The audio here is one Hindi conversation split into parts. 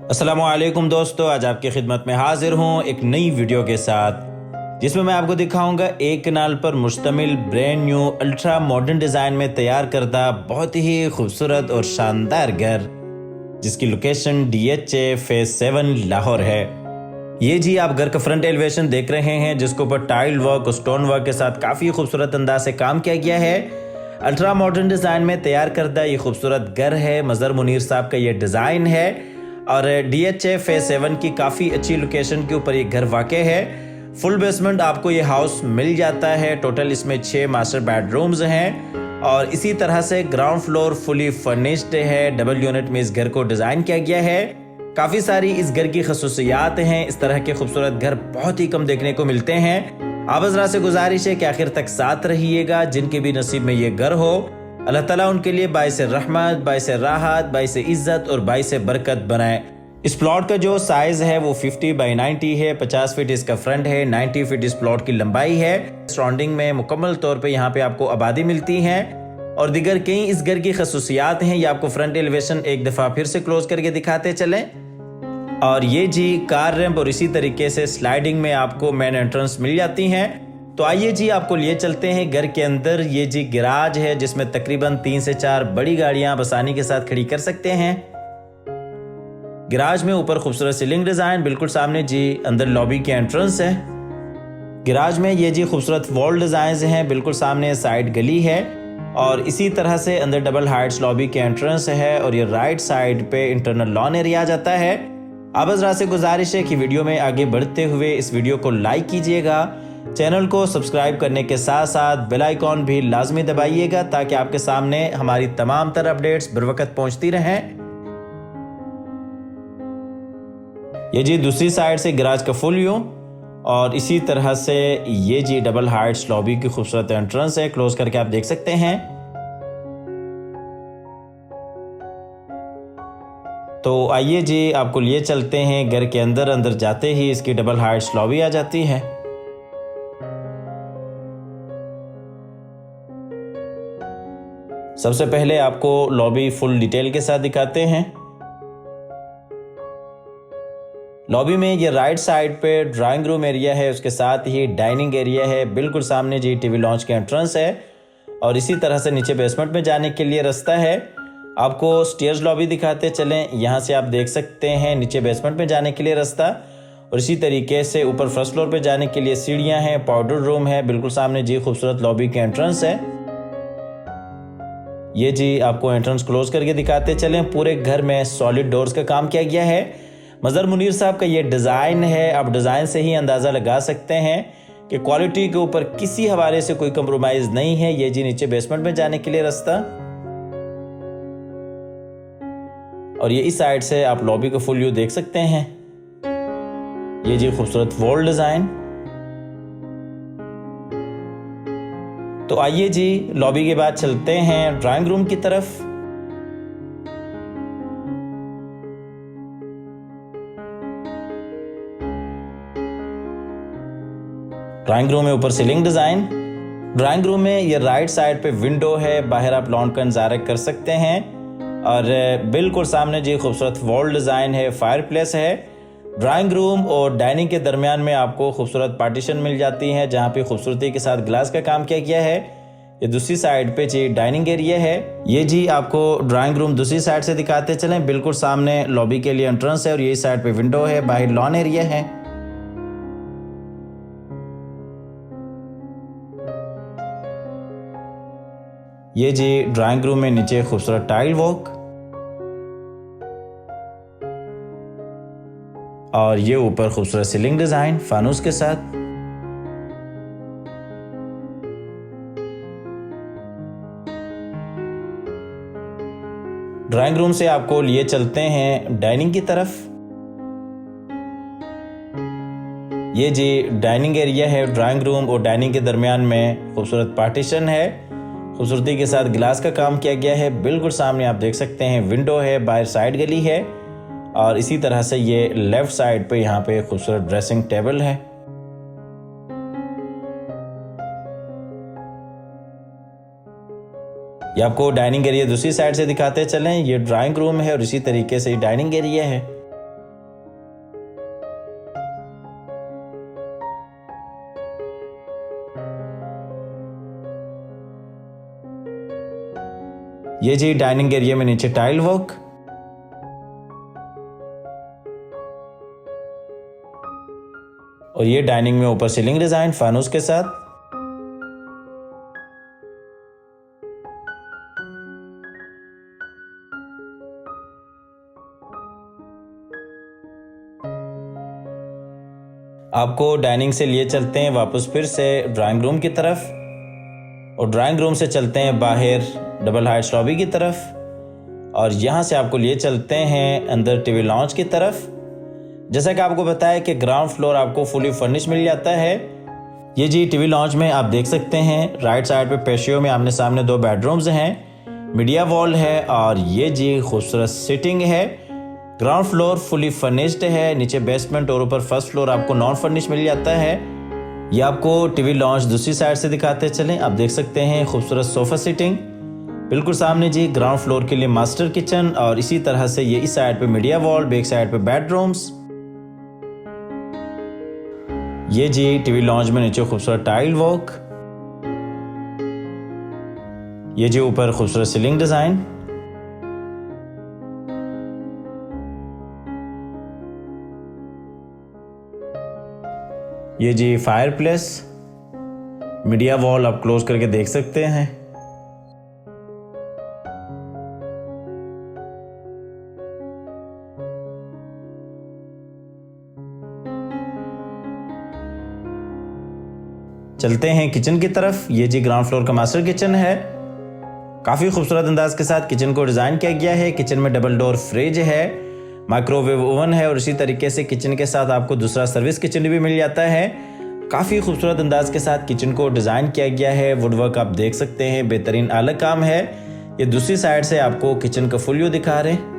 अस्सलामुअलैकुम दोस्तों, आज आपकी खिदमत में हाजिर हूँ एक नई वीडियो के साथ जिसमें मैं आपको दिखाऊंगा एक कनाल पर मुश्तमिल brand new ultra modern design में तैयार करदा बहुत ही खूबसूरत और शानदार घर जिसकी लोकेशन DHA फेज 7 लाहौर है। ये जी आप घर का फ्रंट एलिवेशन देख रहे हैं जिसके ऊपर टाइल वर्क और स्टोन वर्क के साथ काफ़ी खूबसूरत अंदाज से काम किया गया है। अल्ट्रा मॉडर्न डिज़ाइन में तैयार करदा ये खूबसूरत घर है। मज़हर मुनीर साहब का ये डिज़ाइन है और DHA फेज 7 की काफ़ी अच्छी लोकेशन के ऊपर ये घर वाक़े है। फुल बेसमेंट आपको ये हाउस मिल जाता है। टोटल इसमें 6 मास्टर बेडरूम्स हैं और इसी तरह से ग्राउंड फ्लोर फुली फर्निश्ड है। डबल यूनिट में इस घर को डिज़ाइन किया गया है। काफ़ी सारी इस घर की खसूसियात हैं। इस तरह के खूबसूरत घर बहुत ही कम देखने को मिलते हैं। आप हज़रा से गुजारिश है कि आखिर तक साथ रहिएगा। जिनके भी नसीब में ये घर हो, अल्लाह ताला उनके लिए बाइस रहमत, बाइस राहत, बाइस इज्जत और बाइस बरकत बनाए। इस प्लॉट का जो साइज है वो 50 बाई 90 है। 50 फीट इसका फ्रंट है, 90 फीट इस प्लॉट की लंबाई है। सराउंडिंग में मुकम्मल तौर पे यहाँ पे आपको आबादी मिलती है और दिगर कई इस घर की खसूसियात हैं। ये आपको फ्रंट एलिवेशन एक दफ़ा फिर से क्लोज करके दिखाते चलें। और ये जी कार रैंप और इसी तरीके से स्लाइडिंग में आपको मेन एंट्रेंस मिल जाती हैं। तो आइए जी आपको लिए चलते हैं घर के अंदर। ये जी गैराज है जिसमें तकरीबन 3 से 4 बड़ी गाड़ियां आप आसानी के साथ खड़ी कर सकते हैं। गैराज में ऊपर खूबसूरत सीलिंग डिजाइन, बिल्कुल सामने जी अंदर लॉबी की एंट्रेंस है। गैराज में ये जी खूबसूरत वॉल डिजाइन हैं, बिल्कुल सामने साइड गली है और इसी तरह से अंदर डबल हाइट्स लॉबी की एंट्रेंस है और ये राइट साइड पे इंटरनल लॉन एरिया आ जाता है। आप हज़रात से गुजारिश है कि वीडियो में आगे बढ़ते हुए इस वीडियो को लाइक कीजिएगा, चैनल को सब्सक्राइब करने के साथ साथ बेल आइकॉन भी लाजमी दबाइएगा ताकि आपके सामने हमारी तमाम तरह अपडेट्स बर वक्त पहुंचती रहें। ये जी दूसरी साइड से गैराज का फुल व्यू और इसी तरह से ये जी डबल हाइट्स लॉबी की खूबसूरत एंट्रेंस है। क्लोज करके आप देख सकते हैं। तो आइए जी आपको लिए चलते हैं घर के अंदर। अंदर जाते ही इसकी डबल हाइट्स लॉबी आ जाती है। सबसे पहले आपको लॉबी फुल डिटेल के साथ दिखाते हैं। लॉबी में ये राइट साइड पे ड्राइंग रूम एरिया है, उसके साथ ही डाइनिंग एरिया है। बिल्कुल सामने जी टीवी लॉन्च की एंट्रेंस है और इसी तरह से नीचे बेसमेंट में जाने के लिए रास्ता है। आपको स्टेयर्स लॉबी दिखाते चलें। यहाँ से आप देख सकते हैं नीचे बेसमेंट में जाने के लिए रास्ता और इसी तरीके से ऊपर फर्स्ट फ्लोर पे जाने के लिए सीढ़ियाँ हैं। पाउडर रूम है, बिल्कुल सामने जी खूबसूरत लॉबी की एंट्रेंस है। ये जी आपको एंट्रेंस क्लोज करके दिखाते चलें। पूरे घर में सॉलिड डोर्स का काम किया गया है। मज़हर मुनीर साहब का ये डिज़ाइन है। आप डिज़ाइन से ही अंदाज़ा लगा सकते हैं कि क्वालिटी के ऊपर किसी हवाले से कोई कंप्रोमाइज़ नहीं है। ये जी नीचे बेसमेंट में जाने के लिए रास्ता और ये इस साइड से आप लॉबी का फुल व्यू देख सकते हैं। ये जी खूबसूरत वॉल डिज़ाइन। तो आइए जी लॉबी के बाद चलते हैं ड्राइंग रूम की तरफ। ड्राइंग रूम में ऊपर सीलिंग डिजाइन। ड्राइंग रूम में ये राइट साइड पे विंडो है, बाहर आप लॉन का नज़ारा कर सकते हैं और बिल्कुल सामने जी खूबसूरत वॉल डिज़ाइन है, फायर प्लेस है। ड्राइंग रूम और डाइनिंग के दरमियान में आपको खूबसूरत पार्टीशन मिल जाती है जहाँ पे खूबसूरती के साथ ग्लास का काम किया गया है। ये दूसरी साइड पे जी डाइनिंग एरिया है। ये जी आपको ड्राइंग रूम दूसरी साइड से दिखाते चलें। बिल्कुल सामने लॉबी के लिए एंट्रेंस है और यही साइड पे विंडो है, बाहर लॉन एरिया है। ये जी ड्राइंग रूम में नीचे खूबसूरत टाइल वर्क और ये ऊपर खूबसूरत सीलिंग डिजाइन फानूस के साथ। ड्राइंग रूम से आपको लिए चलते हैं डाइनिंग की तरफ। ये जी डाइनिंग एरिया है। ड्राइंग रूम और डाइनिंग के दरमियान में खूबसूरत पार्टीशन है, खूबसूरती के साथ गिलास का काम किया गया है। बिल्कुल सामने आप देख सकते हैं विंडो है, बाहर साइड गली है और इसी तरह से ये लेफ्ट साइड पे यहाँ पे खूबसूरत ड्रेसिंग टेबल है। ये आपको डाइनिंग एरिया दूसरी साइड से दिखाते चलें। ये ड्राइंग रूम है और इसी तरीके से डाइनिंग एरिया है। ये जी डाइनिंग एरिया में नीचे टाइल वर्क। और ये डाइनिंग में ऊपर सीलिंग डिजाइन फानुस के साथ। आपको डाइनिंग से लिए चलते हैं वापस फिर से ड्राइंग रूम की तरफ, और ड्राइंग रूम से चलते हैं बाहर डबल हाइट लॉबी की तरफ, और यहाँ से आपको लिए चलते हैं अंदर टीवी लॉन्च की तरफ। जैसा कि आपको बताया कि ग्राउंड फ्लोर आपको फुली फर्निश मिल जाता है। ये जी टीवी लॉन्च में आप देख सकते हैं राइट साइड पे पेशियो में आमने सामने 2 बेडरूम्स हैं, मीडिया वॉल है, और ये जी खूबसूरत सिटिंग है। ग्राउंड फ्लोर फुली फर्निश्ड है, नीचे बेसमेंट और ऊपर फर्स्ट फ्लोर आपको नॉन फर्निश मिल जाता है। ये आपको टीवी लॉन्च दूसरी साइड से दिखाते चलें। आप देख सकते हैं खूबसूरत सोफा सिटिंग, बिल्कुल सामने जी ग्राउंड फ्लोर के लिए मास्टर किचन, और इसी तरह से ये इस साइड पे मीडिया वॉल, बैक साइड पे बेडरूम्स। ये जी टीवी लॉन्च में नीचे खूबसूरत टाइल वर्क, ये जी ऊपर खूबसूरत सीलिंग डिजाइन। ये जी फायर प्लेस, मीडिया वॉल आप क्लोज करके देख सकते हैं। चलते हैं किचन की तरफ। ये जी ग्राउंड फ्लोर का मास्टर किचन है, काफी खूबसूरत अंदाज के साथ किचन को डिजाइन किया गया है। किचन में डबल डोर फ्रिज है, माइक्रोवेव ओवन है, और इसी तरीके से किचन के साथ आपको दूसरा सर्विस किचन भी मिल जाता है। काफ़ी खूबसूरत अंदाज के साथ किचन को डिज़ाइन किया गया है। वुडवर्क आप देख सकते हैं, बेहतरीन आला काम है। ये दूसरी साइड से आपको किचन का फुल व्यू दिखा रहे हैं।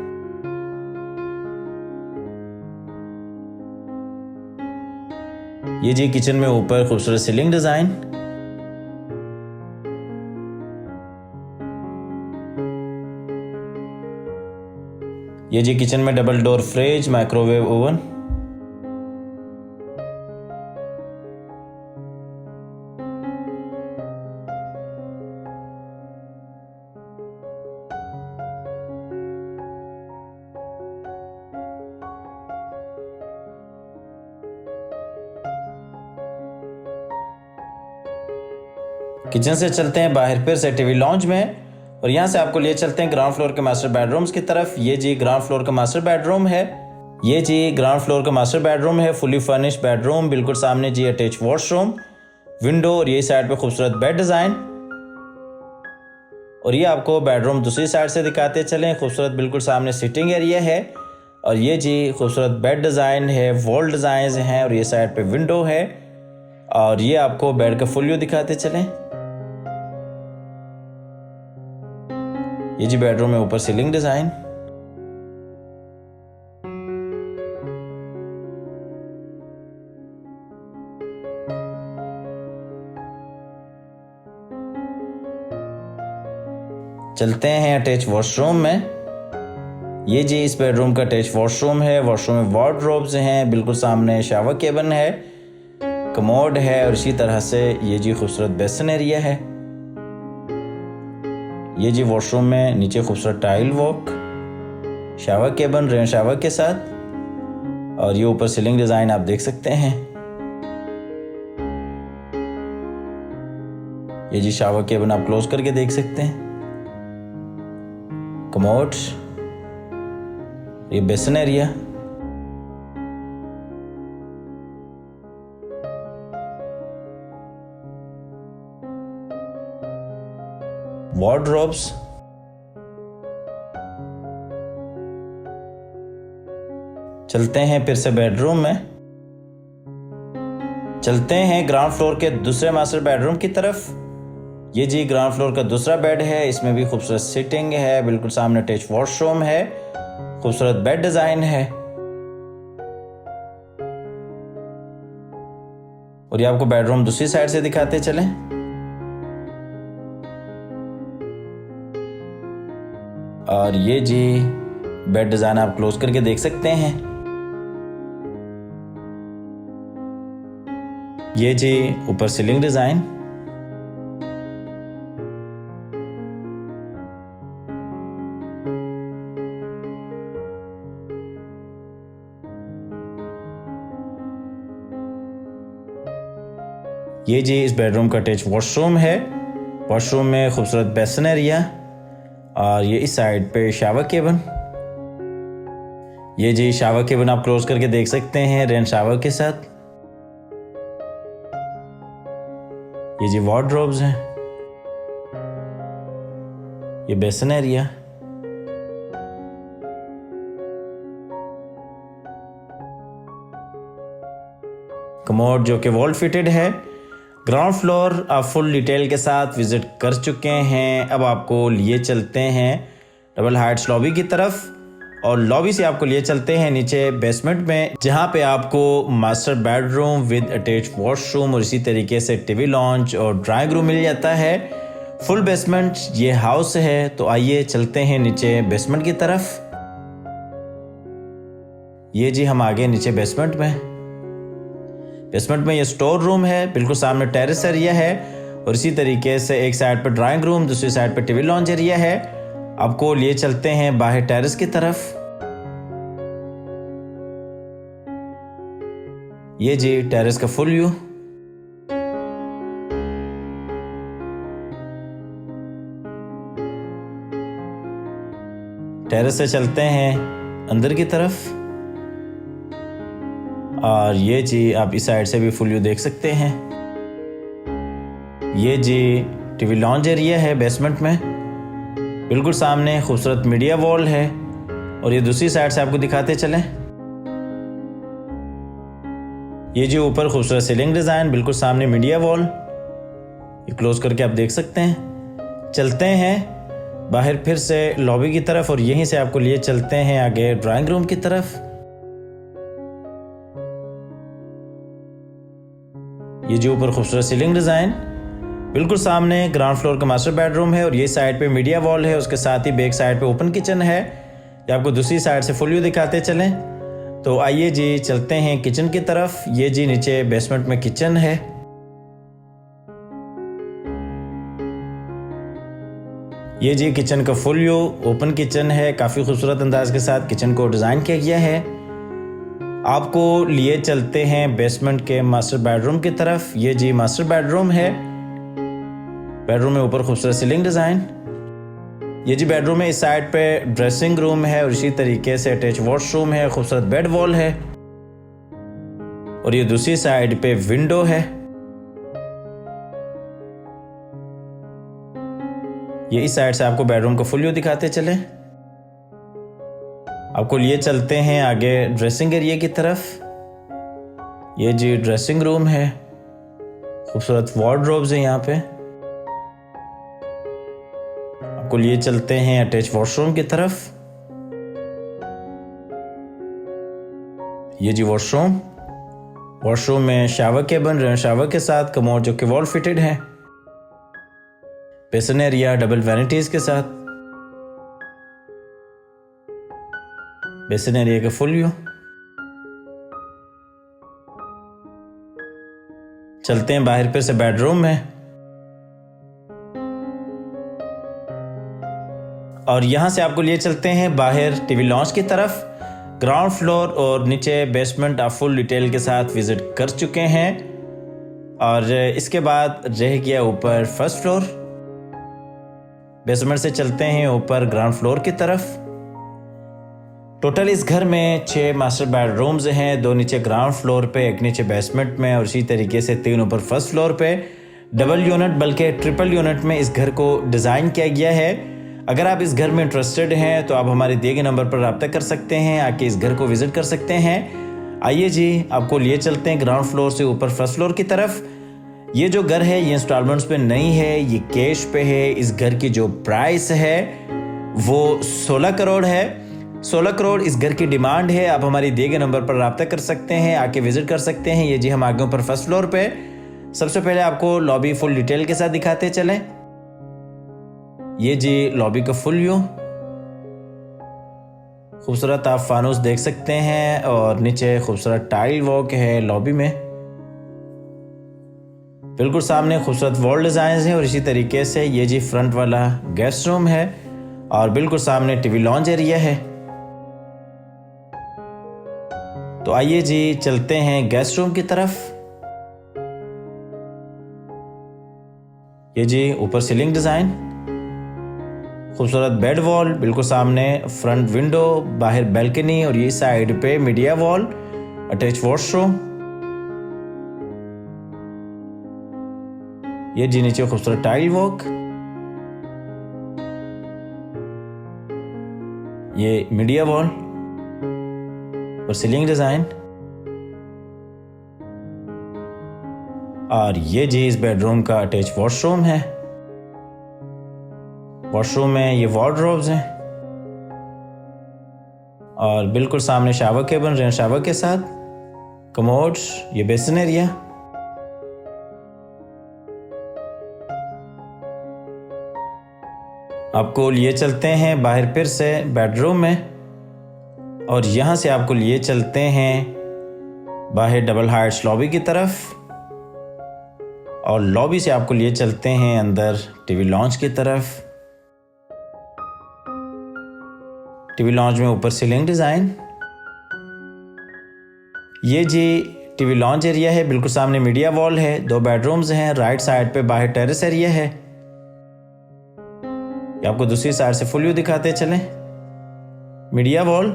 ये जी किचन में ऊपर खूबसूरत सीलिंग डिज़ाइन। ये जी किचन में double door fridge, microwave oven. Kitchen से चलते हैं बाहर फिर से टीवी लॉन्च में, और यहाँ से आपको लिए चलते हैं ग्राउंड फ्लोर के मास्टर बेडरूम्स की तरफ। ये जी ग्राउंड फ्लोर का मास्टर बेडरूम है। ये जी ग्राउंड फ्लोर का मास्टर बेडरूम है, फुली फर्निश्ड बेडरूम। बिल्कुल सामने जी अटैच वॉशरूम, विंडो, और ये साइड पे खूबसूरत बेड डिजाइन। और ये आपको बेडरूम दूसरी साइड से दिखाते चलें। खूबसूरत बिल्कुल सामने सिटिंग एरिया है, और ये जी खूबसूरत बेड डिजाइन है, वॉल डिजाइन हैं, और ये साइड पे विंडो है। और ये आपको बेड का फुल व्यू दिखाते चलें। ये जी बेडरूम में ऊपर सीलिंग डिजाइन। चलते हैं अटैच वॉशरूम में। ये जी इस बेडरूम का अटैच वॉशरूम है। वॉशरूम में वार्डरोब्स हैं, बिल्कुल सामने शावर केबिन है, कमोड है, और इसी तरह से ये जी खूबसूरत बेसिन एरिया है। ये जी वॉशरूम में नीचे खूबसूरत tile work, shower cabin rain shower के साथ, और ये ऊपर सीलिंग डिजाइन आप देख सकते हैं। ये जी शावर केबिन आप क्लोज करके देख सकते हैं। कमोड, ये बेसिन एरिया। वार्डरोब्स, चलते हैं फिर से बेडरूम में। चलते हैं ग्राउंड फ्लोर के दूसरे मास्टर बेडरूम की तरफ। ये जी ग्राउंड फ्लोर का दूसरा बेड है, इसमें भी खूबसूरत सिटिंग है, बिल्कुल सामने अटैच वॉशरूम है, खूबसूरत बेड डिजाइन है। और ये आपको बेडरूम दूसरी साइड से दिखाते चलें। और ये जी बेड डिजाइन आप क्लोज करके देख सकते हैं। ये जी ऊपर सीलिंग डिजाइन। ये जी इस बेडरूम का अटैच वॉशरूम है। वॉशरूम में खूबसूरत बेसिन एरिया और ये इस साइड पे शावर केबिन। ये जी शावर केबिन आप क्लोज करके देख सकते हैं रेन शावर के साथ। ये जी वार्डरोब्स हैं। ये बेसिन एरिया। कमोड जो कि वॉल फिटेड है। ग्राउंड फ्लोर आप फुल डिटेल के साथ विजिट कर चुके हैं। अब आपको लिए चलते हैं डबल हाइट्स लॉबी की तरफ और लॉबी से आपको लिए चलते हैं नीचे बेसमेंट में, जहां पे आपको master bedroom with attach washroom और इसी तरीके से टीवी लॉन्च और ड्राइंग रूम मिल जाता है। फुल बेसमेंट ये हाउस है। तो आइए चलते हैं नीचे बेसमेंट की तरफ। ये जी हम आगे नीचे बेसमेंट में। बेसमेंट में ये स्टोर रूम है। बिल्कुल सामने टेरेस एरिया है और इसी तरीके से एक साइड पर ड्राइंग रूम, दूसरी साइड पर टीवी लॉन्च एरिया है। आपको लिए चलते हैं बाहर टेरेस की तरफ। ये जी टेरेस का फुल व्यू। टेरेस से चलते हैं अंदर की तरफ और ये जी आप इस साइड से भी फुल व्यू देख सकते हैं। ये जी टीवी लॉन्च एरिया है बेसमेंट में। बिल्कुल सामने खूबसूरत मीडिया वॉल है और ये दूसरी साइड से आपको दिखाते चलें। ये जो ऊपर खूबसूरत सीलिंग डिज़ाइन, बिल्कुल सामने मीडिया वॉल, ये क्लोज करके आप देख सकते हैं। चलते हैं बाहर फिर से लॉबी की तरफ और यहीं से आपको लिए चलते हैं आगे ड्राइंग रूम की तरफ। ये जो ऊपर खूबसूरत सीलिंग डिज़ाइन, बिल्कुल सामने ग्राउंड फ्लोर का मास्टर बेडरूम है और ये साइड पे मीडिया वॉल है। उसके साथ ही बैक साइड पे ओपन किचन है। ये आपको दूसरी साइड से फुल व्यू दिखाते चलें। तो आइए जी चलते हैं किचन की तरफ। ये जी नीचे बेसमेंट में किचन है। ये जी किचन का फुल व्यू, ओपन किचन है। काफ़ी खूबसूरत अंदाज के साथ किचन को डिज़ाइन किया गया है। आपको लिए चलते हैं बेसमेंट के मास्टर बेडरूम की तरफ। ये जी मास्टर बेडरूम है। बेडरूम में ऊपर खूबसूरत सीलिंग डिज़ाइन। ये जी बेडरूम में इस साइड पे ड्रेसिंग रूम है और इसी तरीके से अटैच वॉशरूम है। खूबसूरत बेड वॉल है और ये दूसरी साइड पे विंडो है। ये इस साइड से आपको बेडरूम का फुल व्यू दिखाते चले। आपको लिए चलते हैं आगे ड्रेसिंग एरिया की तरफ। ये जी ड्रेसिंग रूम है। खूबसूरत वार्डरोब्स है यहाँ पे। आपको लिए चलते हैं अटैच वॉशरूम की तरफ। ये जी वॉशरूम। वॉशरूम में शावर केबिन, रेन शावर के साथ, कमोड जो कि वॉल फिटेड है। बेसिन एरिया डबल वैनिटीज के साथ। बेसिन एरिया का फुल व्यू। चलते हैं बाहर फिर से बेडरूम में और यहां से आपको लिए चलते हैं बाहर टीवी लॉन्च की तरफ। ग्राउंड फ्लोर और नीचे बेसमेंट आप फुल डिटेल के साथ विजिट कर चुके हैं और इसके बाद रह गया ऊपर फर्स्ट फ्लोर। बेसमेंट से चलते हैं ऊपर ग्राउंड फ्लोर की तरफ। टोटल इस घर में 6 मास्टर बेडरूम्स हैं, 2 नीचे ग्राउंड फ्लोर पे, एक नीचे बेसमेंट में और इसी तरीके से 3 ऊपर फर्स्ट फ्लोर पे। डबल यूनिट बल्कि ट्रिपल यूनिट में इस घर को डिज़ाइन किया गया है। अगर आप इस घर में इंटरेस्टेड हैं तो आप हमारे दिए गए नंबर पर रब्ता कर सकते हैं, आके इस घर को विजिट कर सकते हैं। आइए जी आपको लिए चलते हैं ग्राउंड फ्लोर से ऊपर फर्स्ट फ्लोर की तरफ। ये जो घर है ये इंस्टॉलमेंट्स पे नहीं है, ये कैश पे है। इस घर की जो प्राइस है वो 16 करोड़ है। 16 करोड़ इस घर की डिमांड है। आप हमारी दिए गए नंबर पर रब्ता कर सकते हैं, आके विजिट कर सकते हैं। ये जी हम आगे ऊपर फर्स्ट फ्लोर पे। सबसे पहले आपको लॉबी फुल डिटेल के साथ दिखाते चलें। ये जी लॉबी का फुल व्यू। खूबसूरत आप फानूस देख सकते हैं और नीचे खूबसूरत टाइल वॉक है लॉबी में। बिल्कुल सामने खूबसूरत वॉल डिज़ाइन है और इसी तरीके से ये जी फ्रंट वाला गेस्ट रूम है और बिल्कुल सामने टीवी लॉन्च एरिया है। तो आइए जी चलते हैं गेस्ट रूम की तरफ। ये जी ऊपर सीलिंग डिज़ाइन, खूबसूरत बेड वॉल, बिल्कुल सामने फ्रंट विंडो, बाहर बैल्कनी और ये साइड पे मीडिया वॉल, अटैच वॉशरूम। ये जी नीचे खूबसूरत टाइल वॉक, ये मीडिया वॉल और सीलिंग डिजाइन। और ये जी इस बेडरूम का अटैच वॉशरूम है। वॉशरूम में ये वार्डरोब्स हैं और बिल्कुल सामने शावर केबिन, रेन शावर के साथ, कमोड्स, ये बेसिन एरिया। आपको लिए चलते हैं बाहर फिर से बेडरूम में और यहाँ से आपको लिए चलते हैं बाहर डबल हाइट्स लॉबी की तरफ और लॉबी से आपको लिए चलते हैं अंदर टीवी लॉन्च की तरफ। टीवी लॉन्च में ऊपर सीलिंग डिज़ाइन। ये जी टीवी लॉन्च एरिया है, बिल्कुल सामने मीडिया वॉल है, 2 बेडरूम्स हैं, राइट साइड पे बाहर टेरेस एरिया है। आपको दूसरी साइड से फुल व्यू दिखाते चलें। मीडिया वॉल,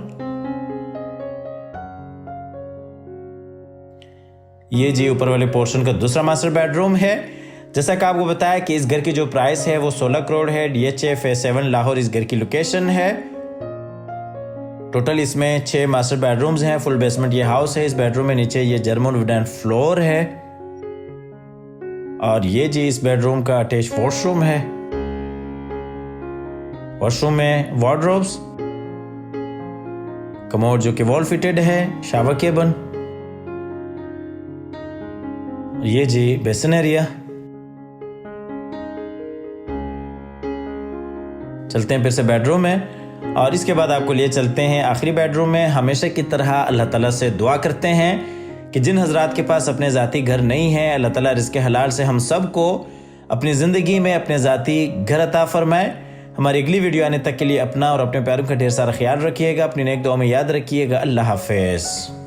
ये जी ऊपर वाले पोर्शन का दूसरा मास्टर बेडरूम है। जैसा कि आपको बताया कि इस घर की जो प्राइस है वो 16 करोड़ है। DHA फेज 7 लाहौर इस घर की लोकेशन है। टोटल इसमें 6 मास्टर बेडरूम्स हैं, फुल बेसमेंट ये हाउस है। इस बेडरूम में नीचे ये जर्मन वुडन फ्लोर है और ये जी इस बेडरूम का अटैच वॉशरूम है। वॉशरूम में वार्डरोब्स, कमोड जो कि वॉल फिटेड है, शावर केबिन, ये जी बेसिन एरिया। चलते हैं फिर से बेडरूम में और इसके बाद आपको लिए चलते हैं आखिरी बेडरूम में। हमेशा की तरह अल्लाह ताला से दुआ करते हैं कि जिन हजरात के पास अपने ज़ाती घर नहीं है, अल्लाह ताला रिज़्क़ हलाल से हम सब को अपनी ज़िंदगी में अपने ज़ाती घर अता फरमाए। हमारी अगली वीडियो आने तक के लिए अपना और अपने प्यारों का ढेर सारा ख्याल रखिएगा। अपनी नेक दुआ में याद रखिएगा। अल्लाह हाफ़िज़।